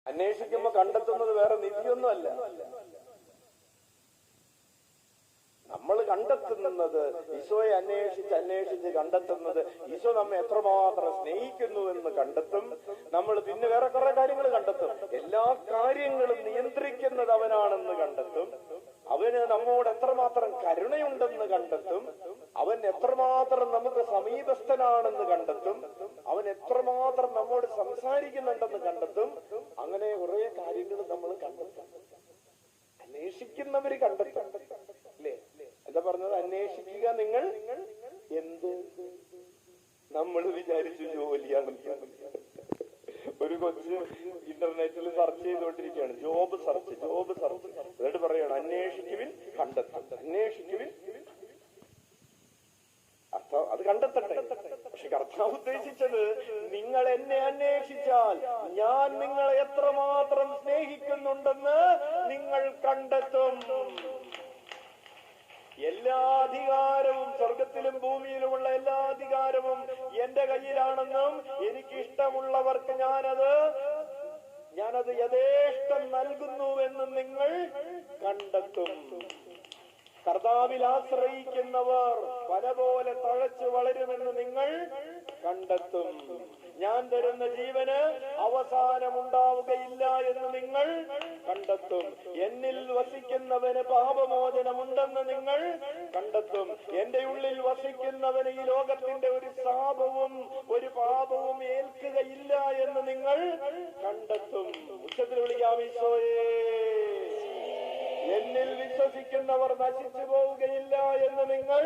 അന്വേഷിക്കുമ്പോ കണ്ടെത്തുന്നത് വേറെ നിധിയൊന്നും അല്ല. നമ്മൾ കണ്ടെത്തുന്നത്, ഈശോയെ അന്വേഷിച്ച് കണ്ടെത്തുന്നത് ഈശോ നമ്മെ എത്രമാത്രം സ്നേഹിക്കുന്നു എന്ന് കണ്ടെത്തും. നമ്മൾ പിന്നെ വേറെ കുറെ കാര്യങ്ങൾ കണ്ടെത്തും. എല്ലാ കാര്യങ്ങളും നിയന്ത്രിക്കുന്നത് അവനാണെന്ന് കണ്ടെത്തും. അവന് നമ്മോട് എത്രമാത്രം കരുണയുണ്ടെന്ന് കണ്ടെത്തും. അവൻ എത്രമാത്രം നമുക്ക് സമീപസ്ഥനാണെന്ന് കണ്ടെത്തും. അവൻ എത്രമാത്രം നമ്മോട് സംസാരിക്കുന്നുണ്ടെന്ന് കണ്ടെത്തും. അങ്ങനെ കുറെ കാര്യങ്ങൾ നമ്മൾ കണ്ടെത്തും. അന്വേഷിക്കുന്നവര് കണ്ടെത്തും അല്ലേ? എന്താ പറഞ്ഞത്? അന്വേഷിക്കുക നിങ്ങൾ എന്ത്. നമ്മൾ വിചാരിച്ചു ജോലിയാണെന്ന്. ഒരു കൊച്ച് ഇന്റർനെറ്റിൽ സെർച്ച് ചെയ്തുകൊണ്ടിരിക്കുകയാണ്, ജോബ് സെർച്ച്. എന്നിട്ട് പറയാണ് അന്വേഷിക്കുവിൻ കണ്ടെത്തും, അന്വേഷിക്കുവിൻ. അത് കണ്ടെത്തട്ടെ. പക്ഷെ കർത്താവ് ഉദ്ദേശിച്ചത് നിങ്ങൾ എന്നെ അന്വേഷിച്ചാൽ ഞാൻ നിങ്ങളെ എത്രമാത്രം സ്നേഹിക്കുന്നുണ്ടെന്ന് നിങ്ങൾ കണ്ടെത്തും. എല്ലാ അധികാരവും, സ്വർഗത്തിലും ഭൂമിയിലുമുള്ള എല്ലാ അധികാരവും എന്റെ കയ്യിലാണെന്നും എനിക്കിഷ്ടമുള്ളവർക്ക് ഞാനത് യഥേഷ്ടം നൽകുന്നുവെന്നും നിങ്ങൾ കണ്ടെത്തും. കർത്താവിൽ ആശ്രയിക്കുന്നവർ പല പോലെ തഴച്ചു വളരുമെന്ന് നിങ്ങൾ കണ്ടെത്തും. ഞാൻ തരുന്ന ജീവന് അവസാനമുണ്ടാവുകയില്ല എന്ന് നിങ്ങൾ കണ്ടെത്തും. എന്നിൽ വസിക്കുന്നവന് പാപമോചനമുണ്ടെന്ന് നിങ്ങൾ കണ്ടെത്തും. എന്റെ ഉള്ളിൽ വസിക്കുന്നവന് ഈ ലോകത്തിന്റെ ഒരു ശാപവും ഒരു പാപവും ഏൽക്കുകയില്ല എന്ന് നിങ്ങൾ കണ്ടെത്തും. ഉച്ചത്തിൽ വിളിക്കാം ഈശോയേ. എന്നിൽ വിശ്വസിക്കുന്നവർ നശിച്ചു പോവുകയില്ല എന്ന് നിങ്ങൾ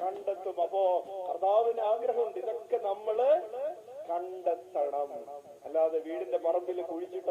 കണ്ടെത്തും. അപ്പോ കർത്താവിന് ആഗ്രഹമുണ്ട് ഇതൊക്കെ നമ്മള് കണ്ടെത്തണം. അല്ലാതെ വീടിന്റെ പറമ്പിൽ കുഴിച്ചിട്ട്